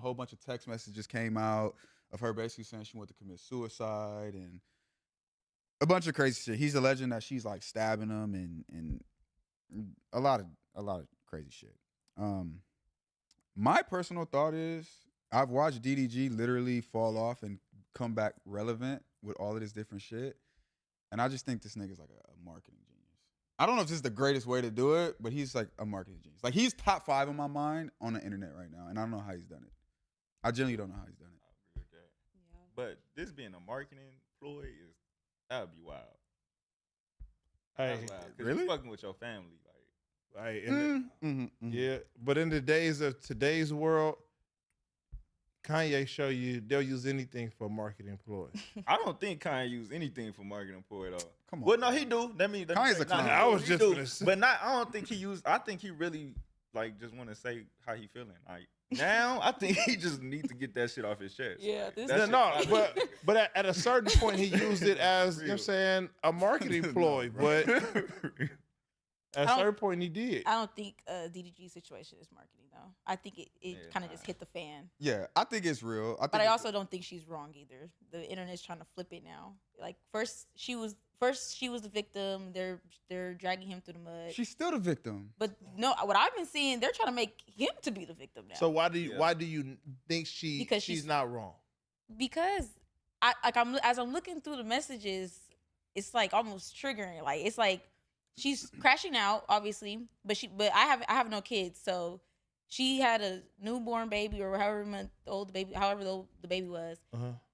whole bunch of text messages came out of her basically saying she wanted to commit suicide and a bunch of crazy shit. He's alleging that she's like stabbing him and a lot of crazy shit. My personal thought is I've watched DDG literally fall off and come back relevant with all of this different shit. And I just think this nigga's like a marketing genius. I don't know if this is the greatest way to do it, but he's like a marketing genius. Like he's top 5 in my mind on the internet right now. And I don't know how he's done it. I genuinely don't know how he's done it. I agree with that. Yeah. But this being a marketing ploy that would be wild. Hey, really? You're fucking with your family. Right, yeah, but in the days of today's world, Kanye show you they'll use anything for marketing ploy. I don't think Kanye use anything for marketing ploy though. Come on. Well, no, he do. Kanye's a clown. I was just gonna say, but not. I don't think he used. I think he really like just want to say how he feeling. Like now, I think he just need to get that shit off his chest. Yeah, but at a certain point, he used it as you know what I'm saying a marketing ploy, but. At a certain point, he did. I don't think DDG situation is marketing, though. I think it kind of just hit the fan. Yeah, I think it's real. But I also don't think she's wrong either. The internet's trying to flip it now. Like first she was the victim. They're dragging him through the mud. She's still the victim. But no, what I've been seeing, they're trying to make him to be the victim now. So why do you think she's not wrong? Because as I'm looking through the messages, it's like almost triggering. Like it's like. She's crashing out, obviously, but I have no kids, so she had a newborn baby or however month old the baby, however old the baby was,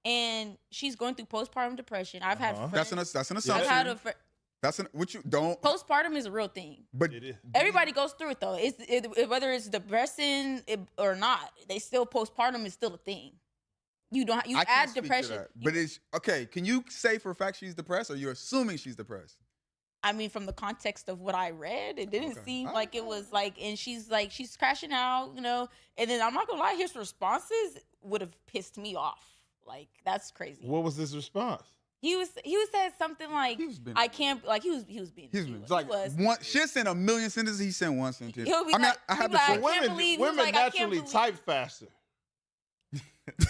and she's going through postpartum depression. I've had friends, that's an assumption. I've had what you don't. Postpartum is a real thing, but it is. Everybody goes through it though. Whether it's depressing or not, they still postpartum is still a thing. You add depression, but it's okay. Can you say for a fact she's depressed, or you're assuming she's depressed? I mean, from the context of what I read, it didn't seem like it was like, and she's crashing out, you know. And then I'm not gonna lie, his responses would have pissed me off. Like that's crazy. What was his response? He said something like, I can't, like he was being. She'll send a million sentences. He sent one sentence. I have to. Women naturally type faster.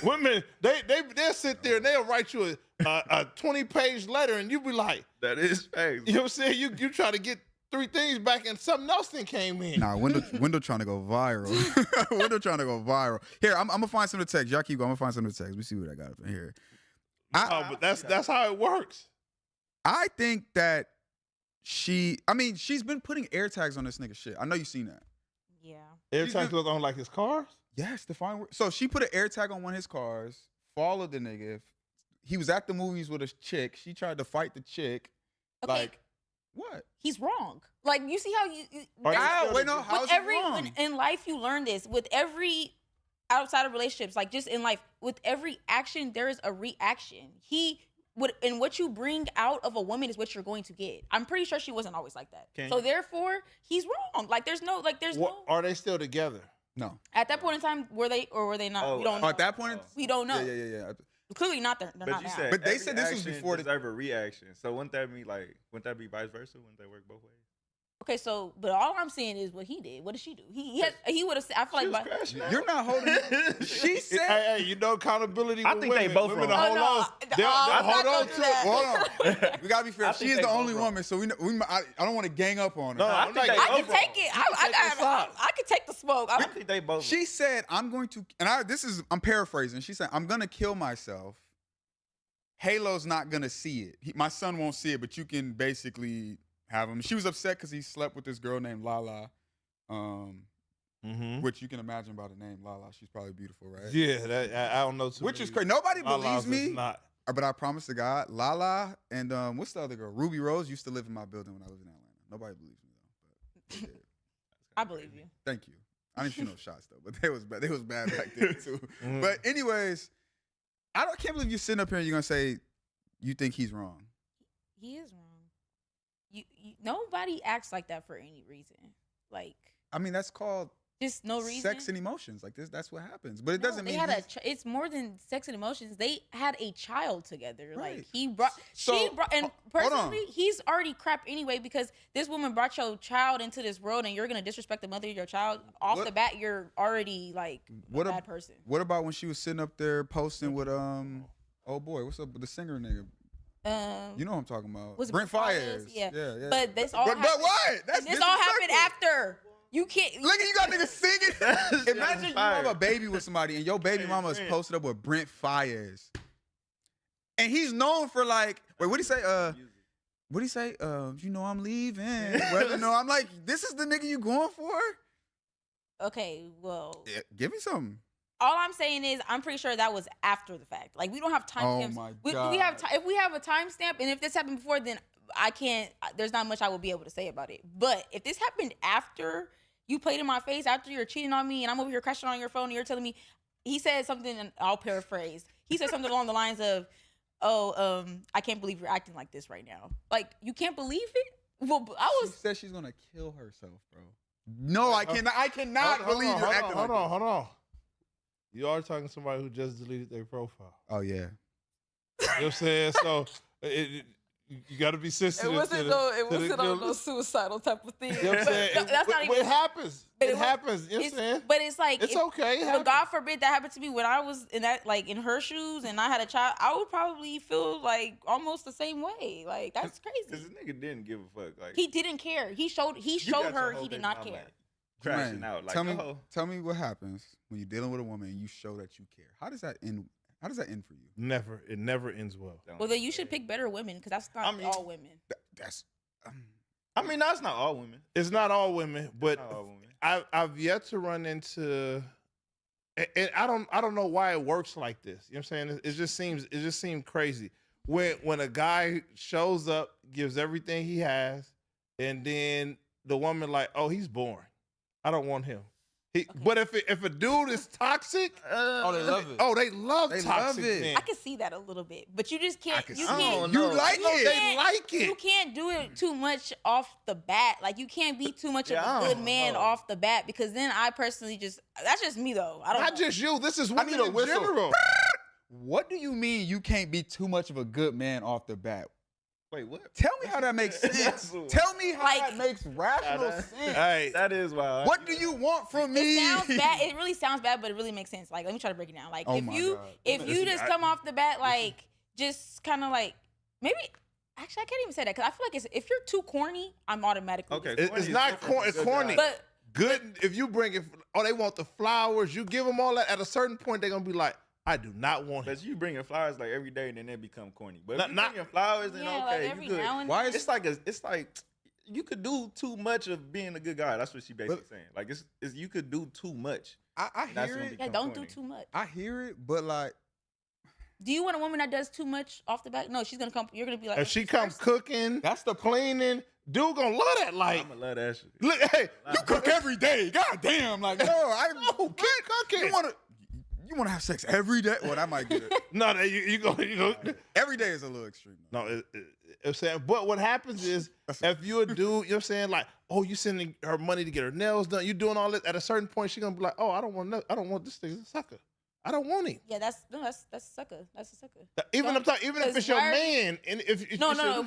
Women, they'll sit there and they'll write you a 20-page letter and you be like, that is crazy. You know what I'm saying? You try to get 3 things back and something else then came in. Nah, window trying to go viral. Window trying to go viral. Here, I'm gonna find some of the text. Y'all keep going. I'm gonna find some of the text. We see what I got up in here. But that's how it works. I think that she's been putting air tags on this nigga shit. I know you seen that. Yeah. Air tags goes on like his cars? Yes, the fine word. So she put an air tag on one of his cars, followed the nigga. He was at the movies with a chick. She tried to fight the chick. Okay. Like, what? He's wrong. Like, you see how you... How's he wrong? In life, you learn this. With every... Outside of relationships, like just in life, with every action, there is a reaction. And what you bring out of a woman is what you're going to get. I'm pretty sure she wasn't always like that. Therefore, he's wrong. Like, there's no... Are they still together? No. At that point in time, were they or were they not? We don't know. At that point, we don't know. Yeah. Clearly not. They're not now. But they said this was before the ever reaction. So wouldn't that be vice versa? Wouldn't that work both ways? Okay, so but all I'm saying is what he did. What did she do? He would have. I feel like you're not holding. She said, "Hey, you know accountability." I think they both wrong. Hold on. They'll hold on to it. Hold on. We gotta be fair. She is the only woman, so I don't want to gang up on her. No, I can take it. I can take the smoke. I think they both. She said, "I'm going to," and I'm paraphrasing. She said, "I'm gonna kill myself. Halo's not gonna see it. My son won't see it, but you can basically." Have him. She was upset because he slept with this girl named Lala, which you can imagine by the name Lala. She's probably beautiful, right? Yeah, I don't know. Which is crazy. Nobody believes me. But I promise to God, Lala and what's the other girl? Ruby Rose used to live in my building when I lived in Atlanta. Nobody believes me though. But I believe you. Thank you. I didn't shoot no shots though, but they was bad back then too. But anyways, can't believe you're sitting up here and you're gonna say you think he's wrong. He is wrong. Nobody acts like that for any reason. Like, I mean, that's called Just no reason. Sex and emotions, like this. That's what happens. But it No, doesn't they mean had he's- it's more than sex and emotions. They had a child together. Right. Like he brought, So, she brought, and hold on. personally, he's already crap anyway because this woman brought your child into this world, and you're gonna disrespect the mother of your child off What- the bat. You're already like What a ab- bad person. What about when she was sitting up there posting with oh boy, what's up with the singer nigga? You know what I'm talking about? Was it Brent Fayez. Yeah. yeah. But this all But happened, what? That's and this all happened disrespectful. after. You can't. Look at you got niggas singing. shit Imagine is you fire. have a baby with somebody and your baby Hey, mama is Brent. posted up with Brent Fayez. And he's known for like, wait, what'd he say? What'd he say? You know I'm leaving. Whether no, I'm like, this is the nigga you going for? Okay, well, Yeah, give me something. all I'm saying is I'm pretty sure that was after the fact. Like we don't have timestamps. Oh my We God. have if we have a timestamp, and if this happened before, then I can't. There's not much I will be able to say about it. But if this happened after you played in my face, after you're cheating on me, and I'm over here crashing on your phone, and you're telling me, he said something, and I'll paraphrase. He said something along the lines of, "Oh, I can't believe you're acting like this right now. Like you can't believe it." Well, I She was. said she's gonna kill herself, bro. No, I cannot. I cannot believe you're acting like that. Hold on. You are talking to somebody who just deleted their profile. Oh yeah. You know what I'm saying? So you got to be sensitive. It wasn't on no suicidal type of thing. You know what I'm saying? That's not even. It happens. But It happens. You know what I'm saying? But it's like It's okay. It But happens. God forbid that happened to me when I was in that, like in her shoes, and I had a child. I would probably feel like almost the same way. Like that's Because crazy. this nigga didn't give a fuck. Like He didn't care. He showed you her got your he whole did baby not mama, care. like, crashing Man, out. Like, tell me what happens when you're dealing with a woman and you show that you care. How does that end? How does that end for you? Never. It never ends well. Well, then you should pick better women because that's not I mean- all women. That's I mean, that's not all women. It's not all women, but Not all women. I've yet to run into, and I don't know why it works like this. You know what I'm saying? It just seems crazy when a guy shows up, gives everything he has, and then the woman like, oh, he's boring. I don't want him. But if a dude is toxic, oh, they love it. oh, they love They toxic love it. men. I can see that a little bit, but you just can't. can You see it. can't. You no. like No, it. they like it. You can't do it too much off the bat. Like you can't be too much Yeah, of I a good don't man know. off the bat because then I personally that's just me though. I don't. Not know. just you. This is I women need a in whistle. general. What do you mean you can't be too much of a good man off the bat? Wait, what? Tell me how that makes sense. Tell me how Like- that makes rational sense. Hey, That is wild. What do you want from me? It sounds bad. It really sounds bad, but it really makes sense. Like, let me try to break it down. Like, Oh if my you God. if you just come off the bat, like, just kind of like maybe. Actually, I can't even say that because I feel like if you're too corny, I'm automatically Okay. It's Corny is not different corny. from good Corny. guy. But Good. If you bring it, oh, they want the flowers. You give them all that. At a certain point, they're gonna be like, I do not want it. But you bringing flowers like every day, and then they become corny. But Not- if you not- bringing flowers, then yeah, okay, like every you good. now and Why then. is- It's like you could do too much of being a good guy. That's what she basically saying. Like it's you could do too much. I That's hear when it. it yeah, become don't corny. do too much. I hear it, but like, Do you want a woman that does too much off the bat? No, she's gonna come. You're gonna be like, If she comes cooking, that's the cleaning, dude gonna love that. Like, I'ma love that shit. look, hey, you cook every day. God damn, like no, no, keep cooking. You want to have sex every day? Well, that might get it. No, you go. Every day is a little extreme. though. No, I'm saying, but what happens is if you a dude, you know what I'm saying, like, oh, you sending her money to get her nails done, you doing all this. At a certain point, she gonna be like, oh, I don't want this thing, sucker. I don't want him. yeah, that's a sucker. That's a sucker. Even Don't- I'm talking, even if because it's your why are you- man, and if No, it's your- no.